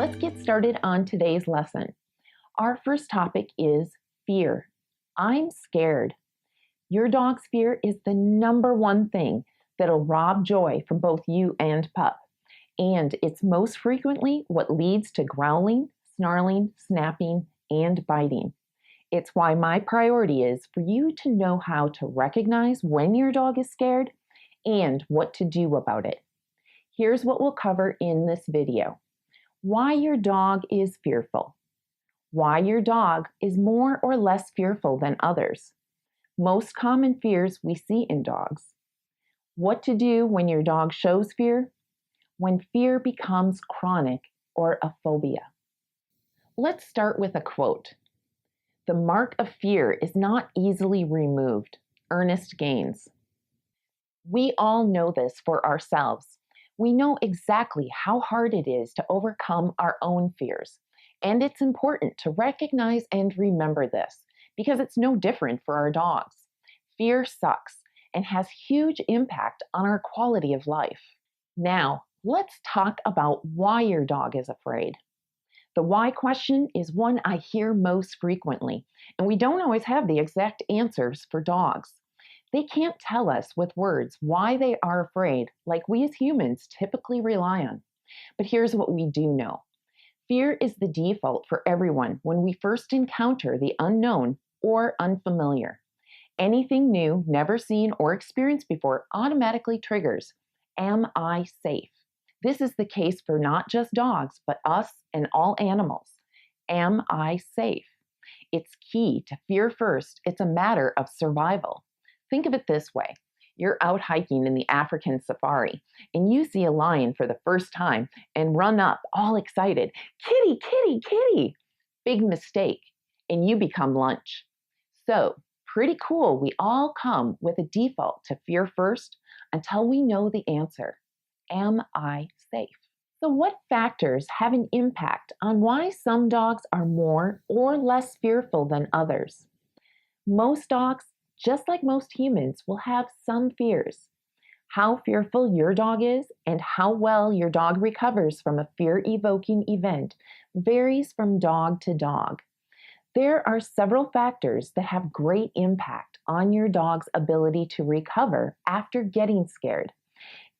Let's get started on today's lesson. Our first topic is fear. I'm scared. Your dog's fear is the number one thing that'll rob joy from both you and pup. And it's most frequently what leads to growling, snarling, snapping, and biting. It's why my priority is for you to know how to recognize when your dog is scared and what to do about it. Here's what we'll cover in this video. Why your dog is fearful. Why your dog is more or less fearful than others. Most common fears we see in dogs. What to do when your dog shows fear. When fear becomes chronic or a phobia. Let's start with a quote. The mark of fear is not easily removed. Ernest Gaines. We all know this for ourselves. We know exactly how hard it is to overcome our own fears. And it's important to recognize and remember this because it's no different for our dogs. Fear sucks and has huge impact on our quality of life. Now, let's talk about why your dog is afraid. The why question is one I hear most frequently, and we don't always have the exact answers for dogs. They can't tell us with words why they are afraid, like we as humans typically rely on. But here's what we do know. Fear is the default for everyone when we first encounter the unknown or unfamiliar. Anything new, never seen, or experienced before automatically triggers, am I safe? This is the case for not just dogs, but us and all animals. Am I safe? It's key to fear first. It's a matter of survival. Think of it this way. You're out hiking in the African safari, and you see a lion for the first time and run up all excited. Kitty, kitty, kitty. Big mistake, and you become lunch. So, pretty cool. We all come with a default to fear first until we know the answer. Am I safe? So what factors have an impact on why some dogs are more or less fearful than others? Most dogs, just like most humans, will have some fears. How fearful your dog is and how well your dog recovers from a fear-evoking event varies from dog to dog. There are several factors that have great impact on your dog's ability to recover after getting scared.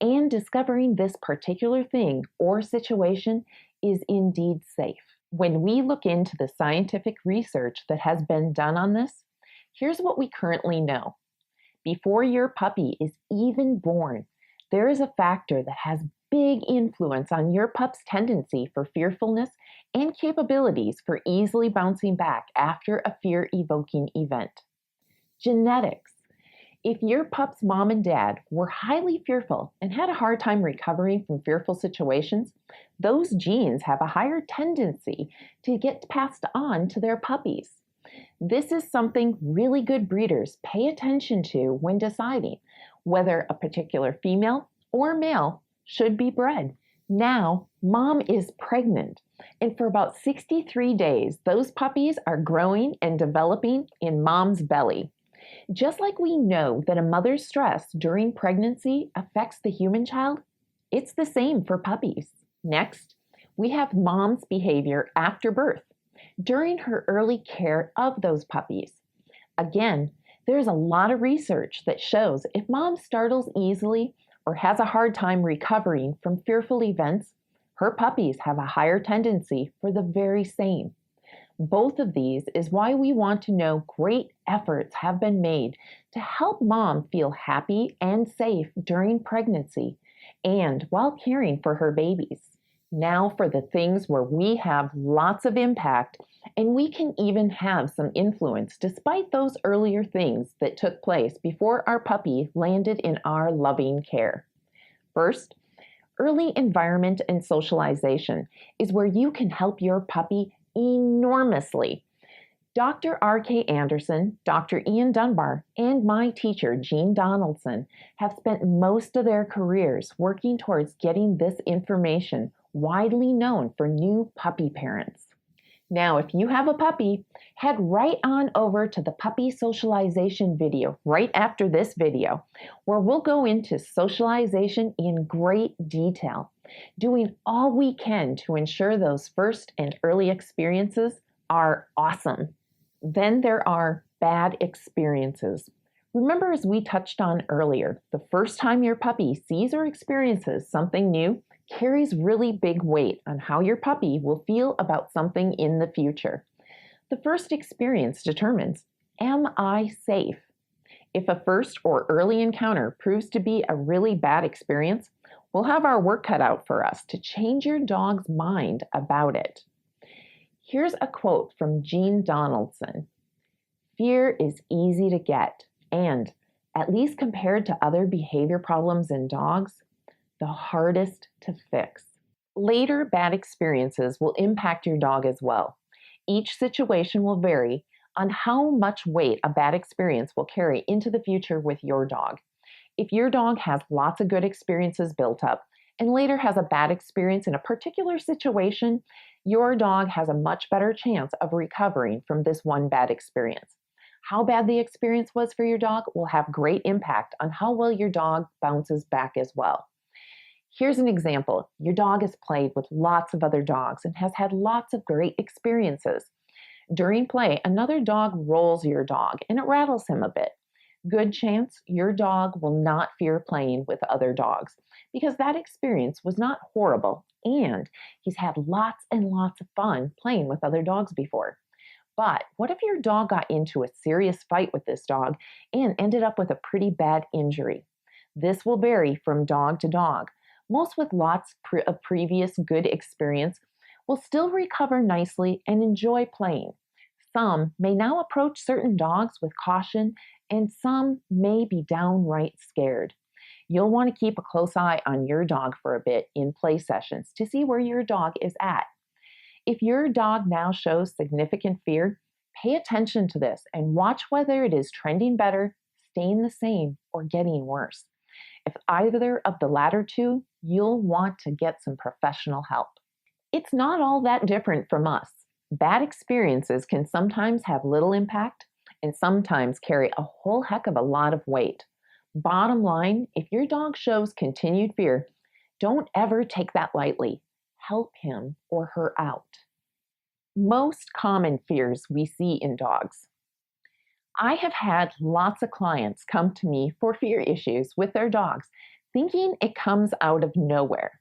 And discovering this particular thing or situation is indeed safe. When we look into the scientific research that has been done on this, here's what we currently know. Before your puppy is even born, there is a factor that has big influence on your pup's tendency for fearfulness and capabilities for easily bouncing back after a fear-evoking event. Genetics. If your pup's mom and dad were highly fearful and had a hard time recovering from fearful situations, those genes have a higher tendency to get passed on to their puppies. This is something really good breeders pay attention to when deciding whether a particular female or male should be bred. Now, mom is pregnant, and for about 63 days, those puppies are growing and developing in mom's belly. Just like we know that a mother's stress during pregnancy affects the human child, it's the same for puppies. Next, we have mom's behavior after birth, during her early care of those puppies. Again, there's a lot of research that shows if mom startles easily or has a hard time recovering from fearful events, her puppies have a higher tendency for the very same. Both of these is why we want to know great efforts have been made to help mom feel happy and safe during pregnancy and while caring for her babies. Now for the things where we have lots of impact and we can even have some influence despite those earlier things that took place before our puppy landed in our loving care. First, early environment and socialization is where you can help your puppy enormously. Dr. R.K. Anderson, Dr. Ian Dunbar, and my teacher, Jean Donaldson, have spent most of their careers working towards getting this information widely known for new puppy parents. Now, if you have a puppy, head right on over to the puppy socialization video right after this video, where we'll go into socialization in great detail doing all we can to ensure those first and early experiences are awesome. Then there are bad experiences. Remember, as we touched on earlier, the first time your puppy sees or experiences something new carries really big weight on how your puppy will feel about something in the future. The first experience determines, am I safe? If a first or early encounter proves to be a really bad experience, we'll have our work cut out for us to change your dog's mind about it. Here's a quote from Jean Donaldson. Fear is easy to get, and, at least compared to other behavior problems in dogs, the hardest to fix. Later bad experiences will impact your dog as well. Each situation will vary on how much weight a bad experience will carry into the future with your dog. If your dog has lots of good experiences built up and later has a bad experience in a particular situation, your dog has a much better chance of recovering from this one bad experience. How bad the experience was for your dog will have great impact on how well your dog bounces back as well. Here's an example. Your dog has played with lots of other dogs and has had lots of great experiences. During play, another dog rolls your dog and it rattles him a bit. Good chance your dog will not fear playing with other dogs because that experience was not horrible and he's had lots and lots of fun playing with other dogs before. But what if your dog got into a serious fight with this dog and ended up with a pretty bad injury? This will vary from dog to dog. Most with lots of previous good experience will still recover nicely and enjoy playing. Some may now approach certain dogs with caution, and some may be downright scared. You'll want to keep a close eye on your dog for a bit in play sessions to see where your dog is at. If your dog now shows significant fear, pay attention to this and watch whether it is trending better, staying the same, or getting worse. If either of the latter two, you'll want to get some professional help. It's not all that different from us. Bad experiences can sometimes have little impact and sometimes carry a whole heck of a lot of weight. Bottom line, if your dog shows continued fear, don't ever take that lightly. Help him or her out. Most common fears we see in dogs. I have had lots of clients come to me for fear issues with their dogs, thinking it comes out of nowhere.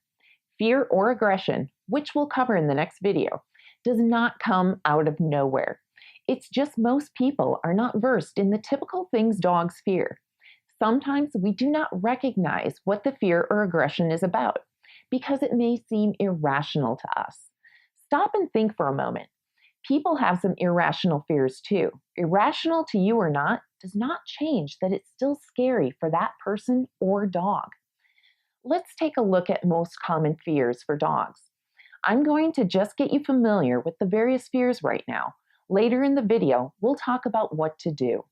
Fear or aggression, which we'll cover in the next video, does not come out of nowhere. It's just most people are not versed in the typical things dogs fear. Sometimes we do not recognize what the fear or aggression is about because it may seem irrational to us. Stop and think for a moment. People have some irrational fears too. Irrational to you or not does not change that it's still scary for that person or dog. Let's take a look at most common fears for dogs. I'm going to just get you familiar with the various fears right now. Later in the video, we'll talk about what to do.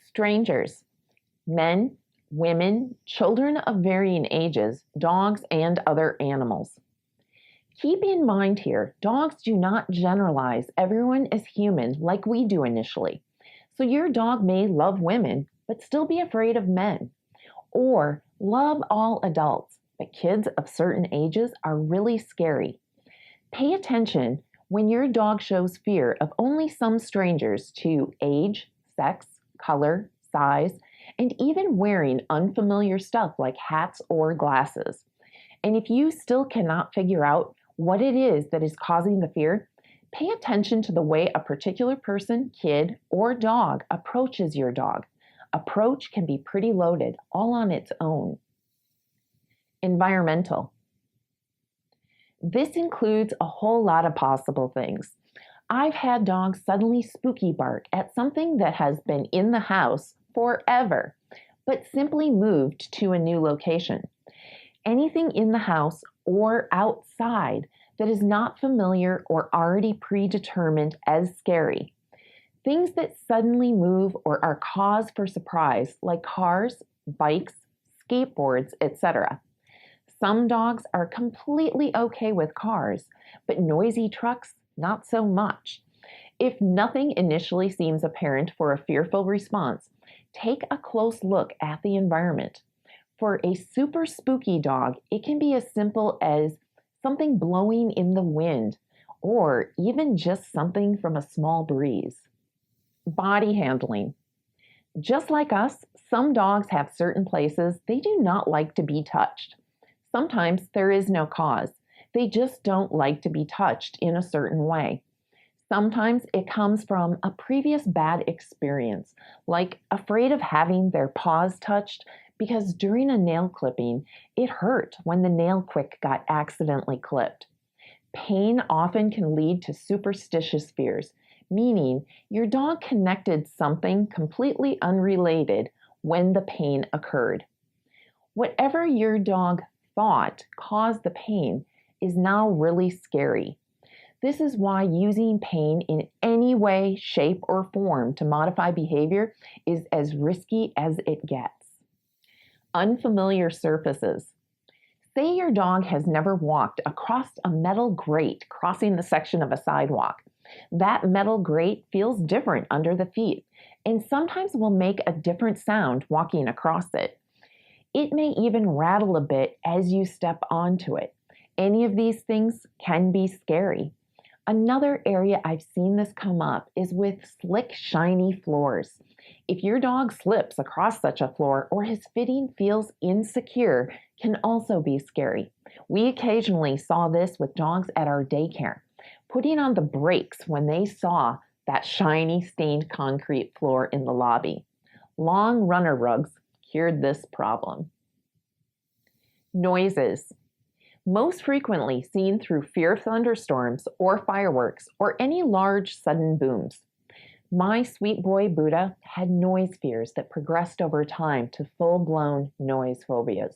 Strangers, men, women, children of varying ages, dogs, and other animals. Keep in mind here, dogs do not generalize everyone as human like we do initially. So your dog may love women, but still be afraid of men. Or love all adults, but kids of certain ages are really scary. Pay attention when your dog shows fear of only some strangers to age, sex, color, size, and even wearing unfamiliar stuff like hats or glasses. And if you still cannot figure out what it is that is causing the fear, pay attention to the way a particular person, kid, or dog approaches your dog. Approach can be pretty loaded all on its own. Environmental. This includes a whole lot of possible things. I've had dogs suddenly spooky bark at something that has been in the house forever, but simply moved to a new location. Anything in the house or outside that is not familiar or already predetermined as scary. Things that suddenly move or are cause for surprise, like cars, bikes, skateboards, etc. Some dogs are completely okay with cars, but noisy trucks, not so much. If nothing initially seems apparent for a fearful response, take a close look at the environment. For a super spooky dog, it can be as simple as something blowing in the wind or even just something from a small breeze. Body handling. Just like us, some dogs have certain places they do not like to be touched. Sometimes there is no cause. They just don't like to be touched in a certain way. Sometimes it comes from a previous bad experience, like afraid of having their paws touched because during a nail clipping, it hurt when the nail quick got accidentally clipped. Pain often can lead to superstitious fears, meaning your dog connected something completely unrelated when the pain occurred. Whatever your dog thought caused the pain is now really scary. This is why using pain in any way, shape, or form to modify behavior is as risky as it gets. Unfamiliar surfaces. Say your dog has never walked across a metal grate crossing the section of a sidewalk. That metal grate feels different under the feet and sometimes will make a different sound walking across it. It may even rattle a bit as you step onto it. Any of these things can be scary. Another area I've seen this come up is with slick, shiny floors. If your dog slips across such a floor or his footing feels insecure, can also be scary. We occasionally saw this with dogs at our daycare, putting on the brakes when they saw that shiny, stained concrete floor in the lobby. Long runner rugs cured this problem. Noises. Most frequently seen through fear of thunderstorms or fireworks or any large sudden booms. My sweet boy Buddha had noise fears that progressed over time to full-blown noise phobias.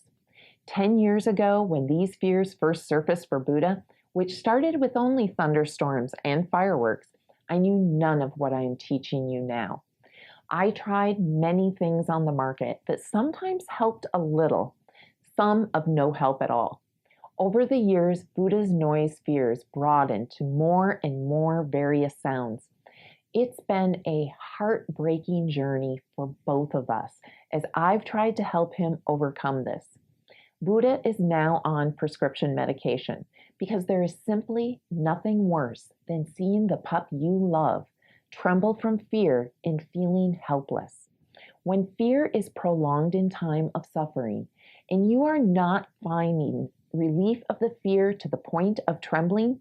10 years ago, when these fears first surfaced for Buddha, which started with only thunderstorms and fireworks, I knew none of what I am teaching you now. I tried many things on the market that sometimes helped a little, some of no help at all. Over the years, Buddha's noise fears broadened to more and more various sounds. It's been a heartbreaking journey for both of us as I've tried to help him overcome this. Buddha is now on prescription medication because there is simply nothing worse than seeing the pup you love tremble from fear and feeling helpless. When fear is prolonged in time of suffering and you are not finding relief of the fear to the point of trembling,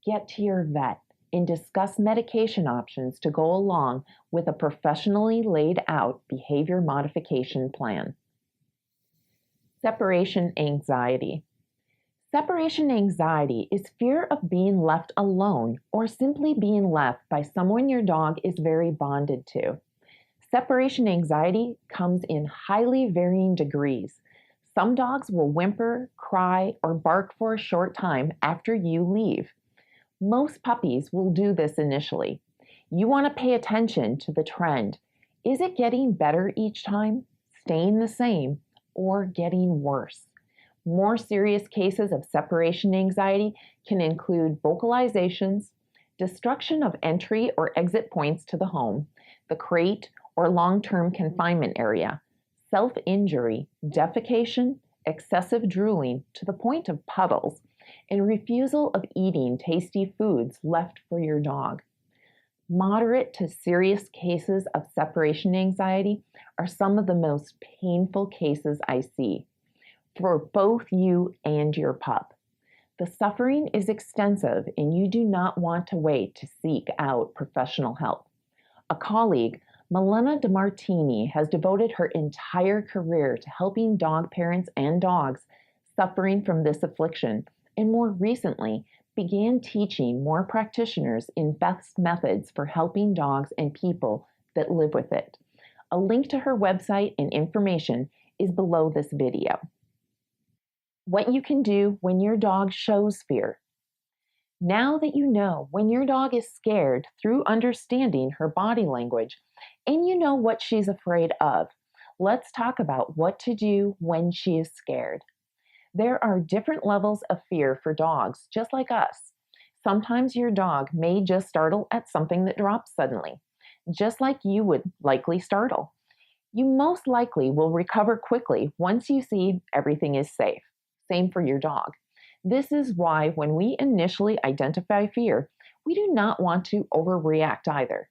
get to your vet and discuss medication options to go along with a professionally laid out behavior modification plan. Separation anxiety. Separation anxiety is fear of being left alone or simply being left by someone your dog is very bonded to. Separation anxiety comes in highly varying degrees. Some dogs will whimper, cry, or bark for a short time after you leave. Most puppies will do this initially. You want to pay attention to the trend. Is it getting better each time, staying the same, or getting worse? More serious cases of separation anxiety can include vocalizations, destruction of entry or exit points to the home, the crate or long-term confinement area, self-injury, defecation, excessive drooling to the point of puddles, and refusal of eating tasty foods left for your dog. Moderate to serious cases of separation anxiety are some of the most painful cases I see for both you and your pup. The suffering is extensive and you do not want to wait to seek out professional help. A colleague, Milena DeMartini, has devoted her entire career to helping dog parents and dogs suffering from this affliction, and more recently began teaching more practitioners in best methods for helping dogs and people that live with it. A link to her website and information is below this video. What you can do when your dog shows fear. Now that you know when your dog is scared through understanding her body language, and you know what she's afraid of, let's talk about what to do when she is scared. There are different levels of fear for dogs, just like us. Sometimes your dog may just startle at something that drops suddenly, just like you would likely startle. You most likely will recover quickly once you see everything is safe. Same for your dog. This is why when we initially identify fear, we do not want to overreact either.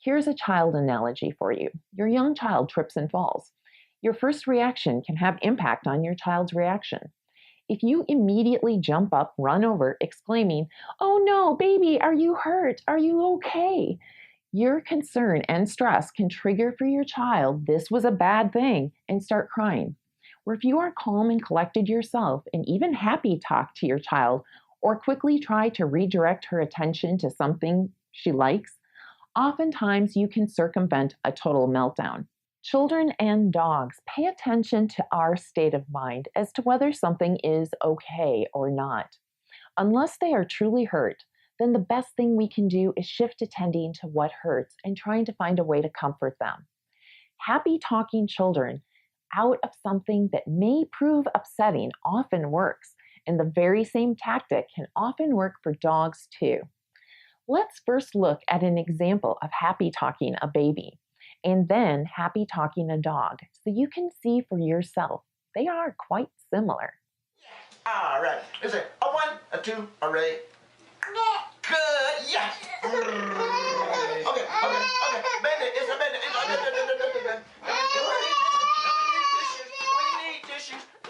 Here's a child analogy for you. Your young child trips and falls. Your first reaction can have impact on your child's reaction. If you immediately jump up, run over, exclaiming, "Oh no, baby, are you hurt? Are you okay?" Your concern and stress can trigger for your child, "This was a bad thing," and start crying. Where if you are calm and collected yourself and even happy talk to your child or quickly try to redirect her attention to something she likes, oftentimes you can circumvent a total meltdown. Children and dogs pay attention to our state of mind as to whether something is okay or not. Unless they are truly hurt, then the best thing we can do is shift attending to what hurts and trying to find a way to comfort them. Happy talking children out of something that may prove upsetting often works, and the very same tactic can often work for dogs too. Let's first look at an example of happy talking a baby, and then happy talking a dog, so you can see for yourself. They are quite similar. All right. Is it a 1, a 2, a ray? Good. Yes. Okay. Bandit. It's a bandit.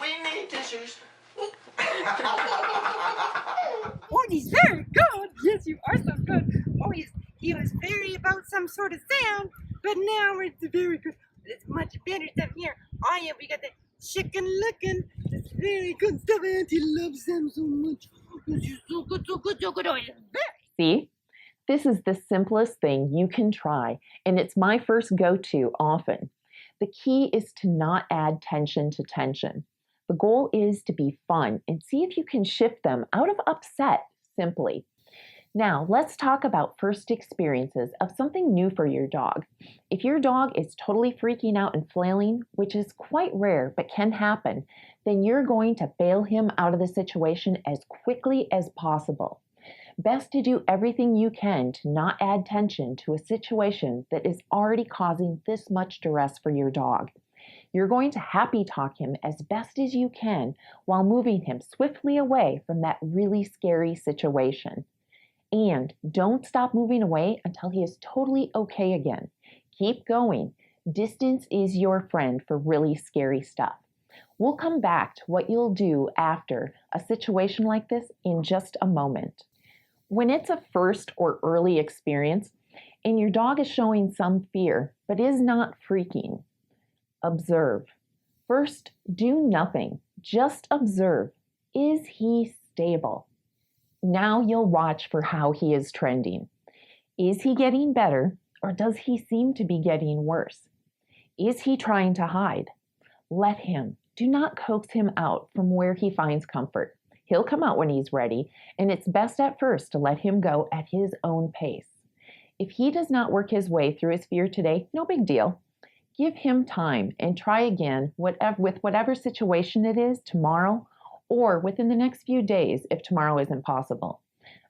We need tissues. Oh, he's very good. Yes, you are so good. Oh, he was very about some sort of sound, but now it's very good. It's much better stuff here. Oh, yeah, we got the chicken licking. It's very good stuff. Auntie loves them so much. It's so good, so good, so good. Oh, it's very. See? This is the simplest thing you can try, and it's my first go-to often. The key is to not add tension to tension. The goal is to be fun and see if you can shift them out of upset simply. Now, let's talk about first experiences of something new for your dog. If your dog is totally freaking out and flailing, which is quite rare but can happen, then you're going to bail him out of the situation as quickly as possible. Best to do everything you can to not add tension to a situation that is already causing this much duress for your dog. You're going to happy talk him as best as you can while moving him swiftly away from that really scary situation. And don't stop moving away until he is totally okay again. Keep going. Distance is your friend for really scary stuff. We'll come back to what you'll do after a situation like this in just a moment. When it's a first or early experience and your dog is showing some fear but is not freaking, observe. First, do nothing. Just observe. Is he stable? Now you'll watch for how he is trending. Is he getting better, or does he seem to be getting worse? Is he trying to hide? Let him. Do not coax him out from where he finds comfort. He'll come out when he's ready, and it's best at first to let him go at his own pace. If he does not work his way through his fear today, no big deal. Give him time and try again with whatever situation it is tomorrow or within the next few days if tomorrow isn't possible.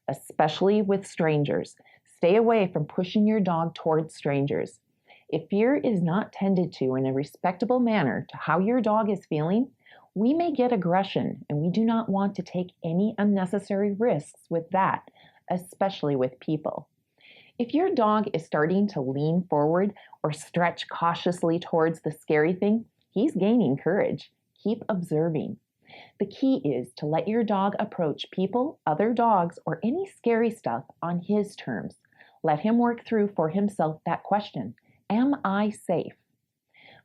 Especially with strangers. Stay away from pushing your dog towards strangers. If fear is not tended to in a respectable manner to how your dog is feeling, we may get aggression, and we do not want to take any unnecessary risks with that, especially with people. If your dog is starting to lean forward or stretch cautiously towards the scary thing, he's gaining courage. Keep observing. The key is to let your dog approach people, other dogs, or any scary stuff on his terms. Let him work through for himself that question, am I safe?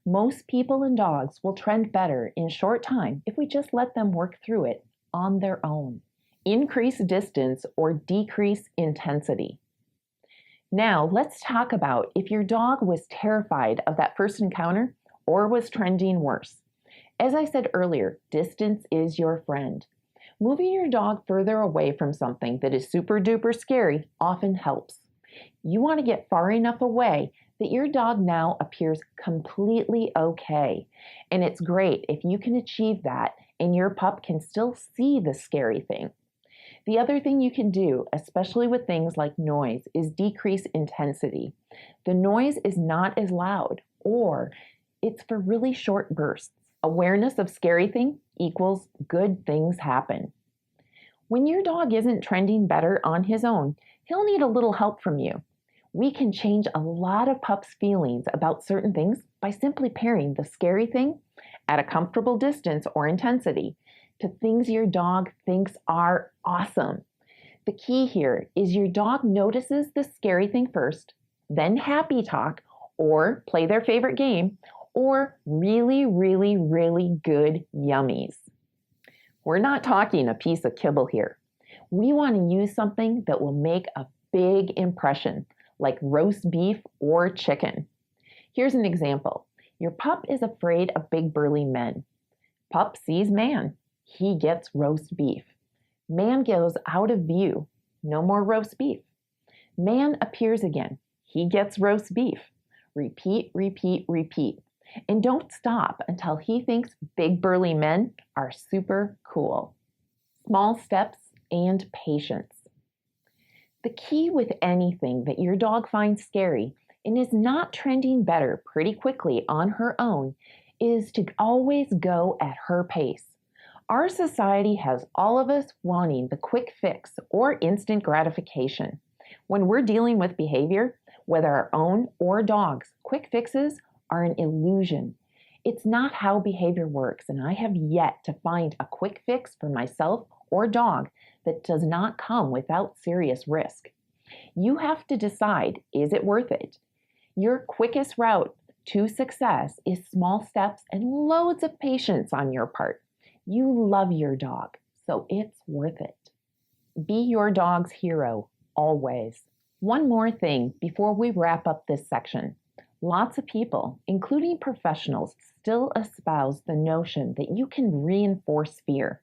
Most people and dogs will trend better in short time if we just let them work through it on their own. Increase distance or decrease intensity. Now, let's talk about if your dog was terrified of that first encounter or was trending worse. As I said earlier, distance is your friend. Moving your dog further away from something that is super duper scary often helps. You want to get far enough away that your dog now appears completely okay. And it's great if you can achieve that and your pup can still see the scary thing. The other thing you can do, especially with things like noise, is decrease intensity. The noise is not as loud, or It's for really short bursts. Awareness of scary thing equals good things happen. When your dog isn't trending better on his own, he'll need a little help from you. We can change a lot of pups' feelings about certain things by simply pairing the scary thing at a comfortable distance or intensity to things your dog thinks are awesome. The key here is your dog notices the scary thing first, then happy talk or play their favorite game, or really, really, really good yummies. We're not talking a piece of kibble here. We want to use something that will make a big impression, like roast beef or chicken. Here's an example. Your pup is afraid of big burly men. Pup sees man. He gets roast beef. Man goes out of view. No more roast beef. Man appears again. He gets roast beef. Repeat, repeat, repeat. And don't stop until he thinks big burly men are super cool. Small steps and patience. The key with anything that your dog finds scary and is not trending better pretty quickly on her own is to always go at her pace. Our society has all of us wanting the quick fix or instant gratification. When we're dealing with behavior, whether our own or dogs, quick fixes are an illusion. It's not how behavior works, and I have yet to find a quick fix for myself or dog that does not come without serious risk. You have to decide, is it worth it? Your quickest route to success is small steps and loads of patience on your part. You love your dog, so it's worth it. Be your dog's hero, always. One more thing before we wrap up this section. Lots of people, including professionals, still espouse the notion that you can reinforce fear.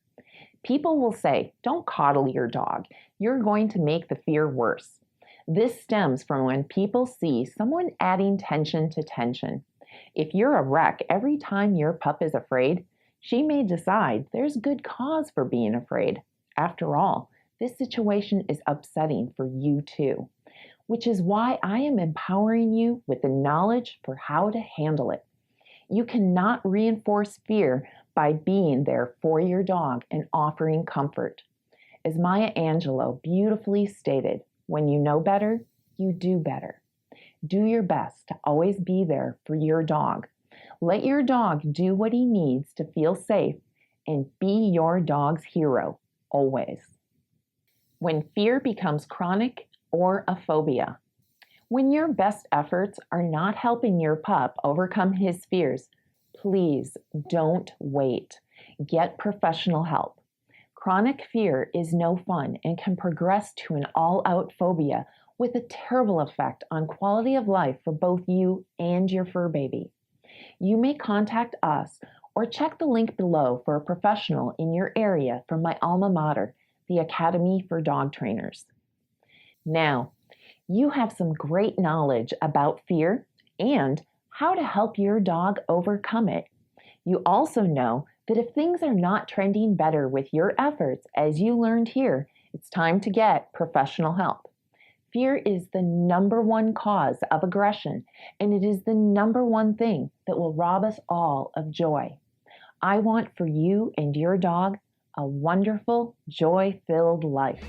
People will say, don't coddle your dog. You're going to make the fear worse. This stems from when people see someone adding tension to tension. If you're a wreck every time your pup is afraid, she may decide there's good cause for being afraid. After all, this situation is upsetting for you too, which is why I am empowering you with the knowledge for how to handle it. You cannot reinforce fear by being there for your dog and offering comfort. As Maya Angelou beautifully stated, when you know better, you do better. Do your best to always be there for your dog. Let your dog do what he needs to feel safe and be your dog's hero, always. When fear becomes chronic or a phobia. When your best efforts are not helping your pup overcome his fears, please don't wait. Get professional help. Chronic fear is no fun and can progress to an all-out phobia with a terrible effect on quality of life for both you and your fur baby. You may contact us or check the link below for a professional in your area from my alma mater, the Academy for Dog Trainers. Now, you have some great knowledge about fear and how to help your dog overcome it. You also know that if things are not trending better with your efforts, as you learned here, it's time to get professional help. Fear is the number one cause of aggression, and it is the number one thing that will rob us all of joy. I want for you and your dog a wonderful, joy-filled life.